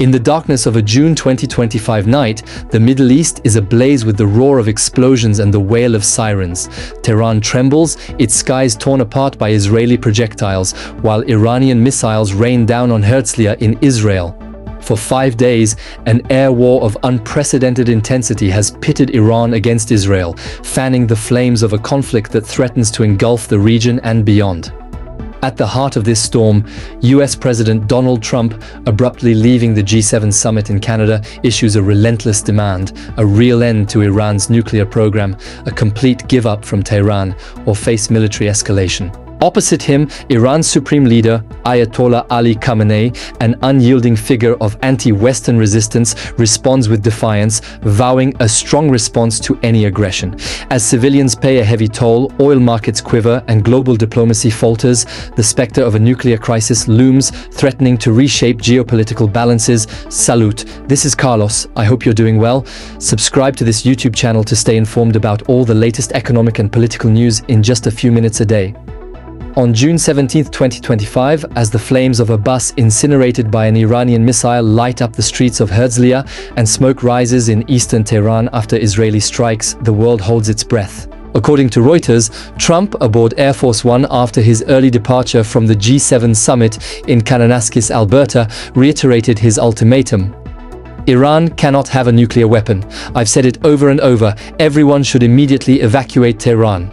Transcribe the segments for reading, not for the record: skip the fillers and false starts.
In the darkness of a June 2025 night, the Middle East is ablaze with the roar of explosions and the wail of sirens. Tehran trembles, its skies torn apart by Israeli projectiles, while Iranian missiles rain down on Herzliya in Israel. For 5 days, an air war of unprecedented intensity has pitted Iran against Israel, fanning the flames of a conflict that threatens to engulf the region and beyond. At the heart of this storm, US President Donald Trump, abruptly leaving the G7 summit in Canada, issues a relentless demand: a real end to Iran's nuclear program, a complete give-up from Tehran, or face military escalation. Opposite him, Iran's supreme leader, Ayatollah Ali Khamenei, an unyielding figure of anti-Western resistance, responds with defiance, vowing a strong response to any aggression. As civilians pay a heavy toll, oil markets quiver, and global diplomacy falters, the specter of a nuclear crisis looms, threatening to reshape geopolitical balances. Salute. This is Carlos. I hope you're doing well. Subscribe to this YouTube channel to stay informed about all the latest economic and political news in just a few minutes a day. On June 17, 2025, as the flames of a bus incinerated by an Iranian missile light up the streets of Herzliya and smoke rises in eastern Tehran after Israeli strikes, the world holds its breath. According to Reuters, Trump, aboard Air Force One after his early departure from the G7 summit in Kananaskis, Alberta, reiterated his ultimatum. Iran cannot have a nuclear weapon. I've said it over and over. Everyone should immediately evacuate Tehran.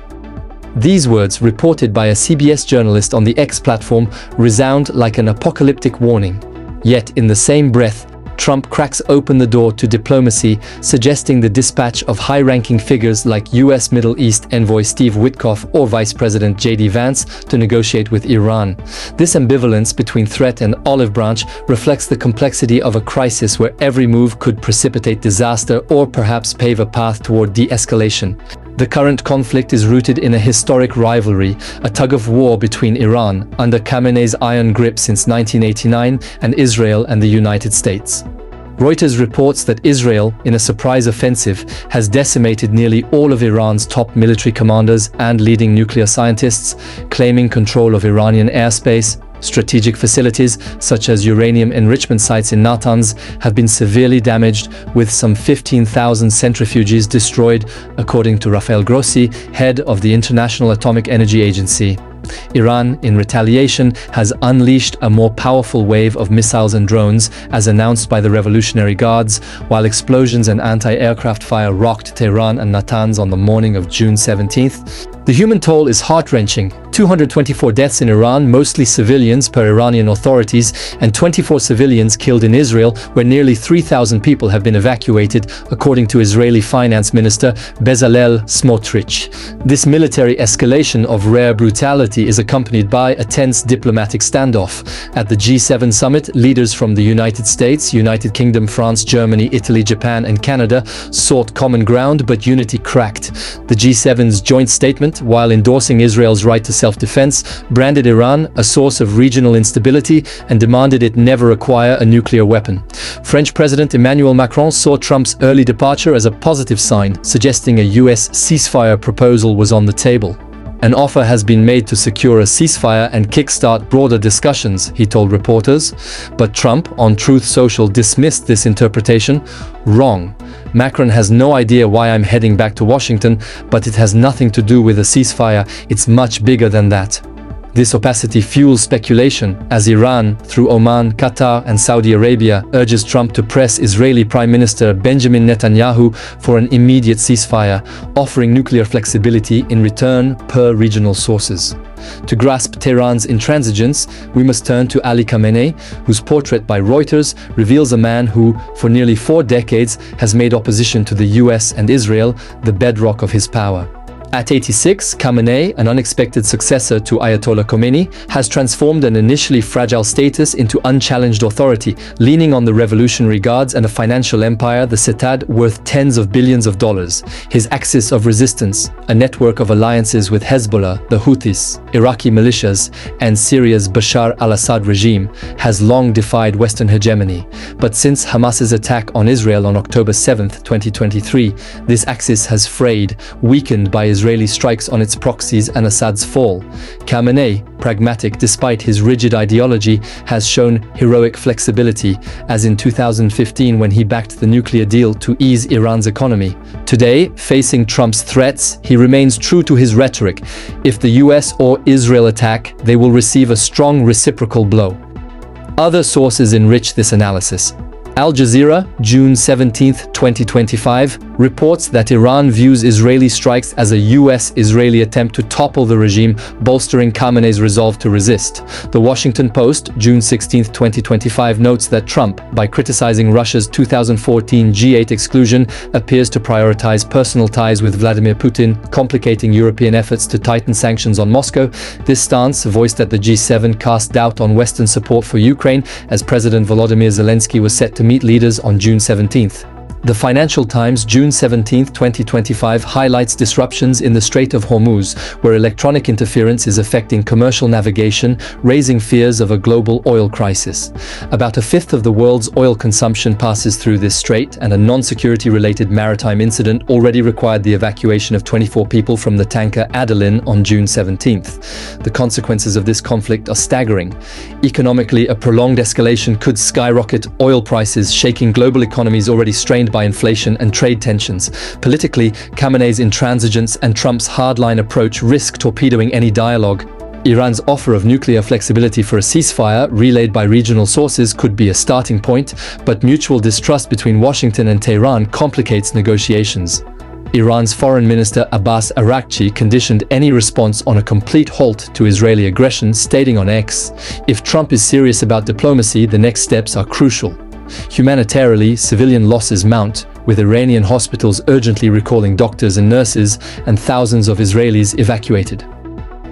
These words, reported by a CBS journalist on the X platform, resound like an apocalyptic warning. Yet, in the same breath, Trump cracks open the door to diplomacy, suggesting the dispatch of high-ranking figures like US Middle East envoy Steve Witkoff or Vice President J.D. Vance to negotiate with Iran. This ambivalence between threat and olive branch reflects the complexity of a crisis where every move could precipitate disaster or perhaps pave a path toward de-escalation. The current conflict is rooted in a historic rivalry, a tug-of-war between Iran, under Khamenei's iron grip since 1989, and Israel and the United States. Reuters reports that Israel, in a surprise offensive, has decimated nearly all of Iran's top military commanders and leading nuclear scientists, claiming control of Iranian airspace. Strategic facilities, such as uranium enrichment sites in Natanz, have been severely damaged, with some 15,000 centrifuges destroyed, according to Rafael Grossi, head of the International Atomic Energy Agency. Iran, in retaliation, has unleashed a more powerful wave of missiles and drones, as announced by the Revolutionary Guards, while explosions and anti-aircraft fire rocked Tehran and Natanz on the morning of June 17th. The human toll is heart-wrenching. 224 deaths in Iran, mostly civilians per Iranian authorities, and 24 civilians killed in Israel, where nearly 3,000 people have been evacuated, according to Israeli Finance Minister Bezalel Smotrich. This military escalation of rare brutality is accompanied by a tense diplomatic standoff. At the G7 summit, leaders from the United States, United Kingdom, France, Germany, Italy, Japan, and Canada sought common ground, but unity cracked. The G7's joint statement, while endorsing Israel's right to self-defense, branded Iran a source of regional instability and demanded it never acquire a nuclear weapon. French President Emmanuel Macron saw Trump's early departure as a positive sign, suggesting a US ceasefire proposal was on the table. An offer has been made to secure a ceasefire and kickstart broader discussions, he told reporters. But Trump, on Truth Social, dismissed this interpretation. Wrong. Macron has no idea why I'm heading back to Washington, but it has nothing to do with a ceasefire. It's much bigger than that. This opacity fuels speculation, as Iran, through Oman, Qatar, and Saudi Arabia, urges Trump to press Israeli Prime Minister Benjamin Netanyahu for an immediate ceasefire, offering nuclear flexibility in return, per regional sources. To grasp Tehran's intransigence, we must turn to Ali Khamenei, whose portrait by Reuters reveals a man who, for nearly 4 decades, has made opposition to the US and Israel the bedrock of his power. At 86, Khamenei, an unexpected successor to Ayatollah Khomeini, has transformed an initially fragile status into unchallenged authority, leaning on the Revolutionary Guards and a financial empire, the Setad, worth tens of billions of dollars. His axis of resistance, a network of alliances with Hezbollah, the Houthis, Iraqi militias, and Syria's Bashar al-Assad regime, has long defied Western hegemony. But since Hamas's attack on Israel on October 7, 2023, this axis has frayed, weakened by Israel's Israeli strikes on its proxies and Assad's fall. Khamenei, pragmatic despite his rigid ideology, has shown heroic flexibility, as in 2015 when he backed the nuclear deal to ease Iran's economy. Today, facing Trump's threats, he remains true to his rhetoric. If the US or Israel attack, they will receive a strong reciprocal blow. Other sources enrich this analysis. Al Jazeera, June 17, 2025, reports that Iran views Israeli strikes as a US-Israeli attempt to topple the regime, bolstering Khamenei's resolve to resist. The Washington Post, June 16, 2025, notes that Trump, by criticizing Russia's 2014 G8 exclusion, appears to prioritize personal ties with Vladimir Putin, complicating European efforts to tighten sanctions on Moscow. This stance, voiced at the G7, cast doubt on Western support for Ukraine, as President Volodymyr Zelensky was set to meet leaders on June 17th. The Financial Times, June 17, 2025, highlights disruptions in the Strait of Hormuz, where electronic interference is affecting commercial navigation, raising fears of a global oil crisis. About a fifth of the world's oil consumption passes through this strait, and a non-security-related maritime incident already required the evacuation of 24 people from the tanker Adeline on June 17th. The consequences of this conflict are staggering. Economically, a prolonged escalation could skyrocket oil prices, shaking global economies already strained by inflation and trade tensions. Politically, Khamenei's intransigence and Trump's hardline approach risk torpedoing any dialogue. Iran's offer of nuclear flexibility for a ceasefire, relayed by regional sources, could be a starting point, but mutual distrust between Washington and Tehran complicates negotiations. Iran's Foreign Minister Abbas Araghchi conditioned any response on a complete halt to Israeli aggression, stating on X, "If Trump is serious about diplomacy, the next steps are crucial." Humanitarily, civilian losses mount, with Iranian hospitals urgently recalling doctors and nurses, and thousands of Israelis evacuated.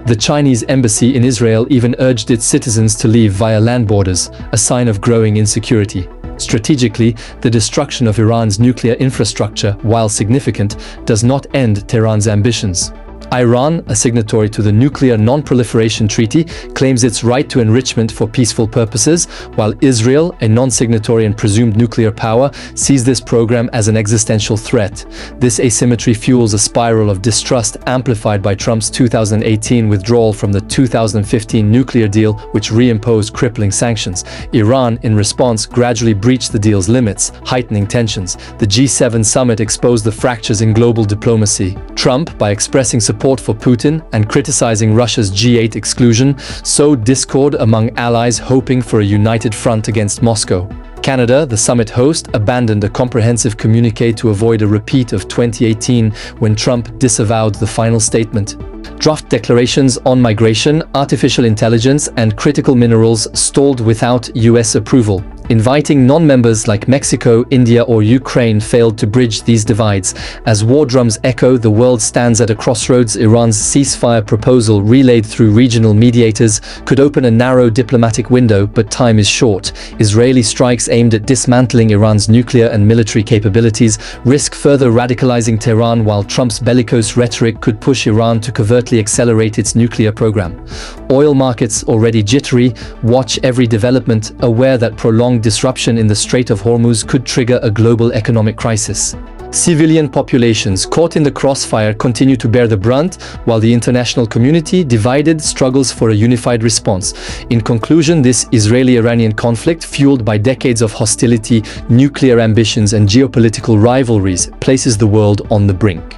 The Chinese embassy in Israel even urged its citizens to leave via land borders, a sign of growing insecurity. Strategically, the destruction of Iran's nuclear infrastructure, while significant, does not end Tehran's ambitions. Iran, a signatory to the Nuclear Non-Proliferation Treaty, claims its right to enrichment for peaceful purposes, while Israel, a non-signatory and presumed nuclear power, sees this program as an existential threat. This asymmetry fuels a spiral of distrust amplified by Trump's 2018 withdrawal from the 2015 nuclear deal, which reimposed crippling sanctions. Iran, in response, gradually breached the deal's limits, heightening tensions. The G7 summit exposed the fractures in global diplomacy. Trump, by expressing support for Putin and criticizing Russia's G8 exclusion, sowed discord among allies hoping for a united front against Moscow. Canada, the summit host, abandoned a comprehensive communiqué to avoid a repeat of 2018 when Trump disavowed the final statement. Draft declarations on migration, artificial intelligence, and critical minerals stalled without US approval. Inviting non-members like Mexico, India, or Ukraine failed to bridge these divides. As war drums echo, the world stands at a crossroads. Iran's ceasefire proposal, relayed through regional mediators, could open a narrow diplomatic window, but time is short. Israeli strikes aimed at dismantling Iran's nuclear and military capabilities risk further radicalizing Tehran, while Trump's bellicose rhetoric could push Iran to covertly accelerate its nuclear program. Oil markets already jittery, watch every development, aware that prolonged disruption in the Strait of Hormuz could trigger a global economic crisis. Civilian populations caught in the crossfire continue to bear the brunt, while the international community, divided, struggles for a unified response. In conclusion, this Israeli-Iranian conflict, fueled by decades of hostility, nuclear ambitions, and geopolitical rivalries, places the world on the brink.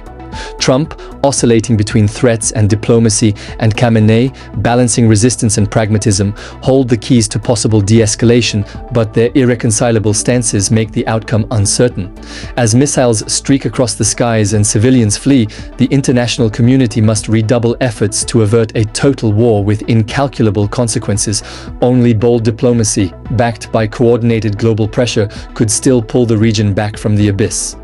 Trump, oscillating between threats and diplomacy, and Khamenei, balancing resistance and pragmatism, hold the keys to possible de-escalation, but their irreconcilable stances make the outcome uncertain. As missiles streak across the skies and civilians flee, the international community must redouble efforts to avert a total war with incalculable consequences. Only bold diplomacy, backed by coordinated global pressure, could still pull the region back from the abyss.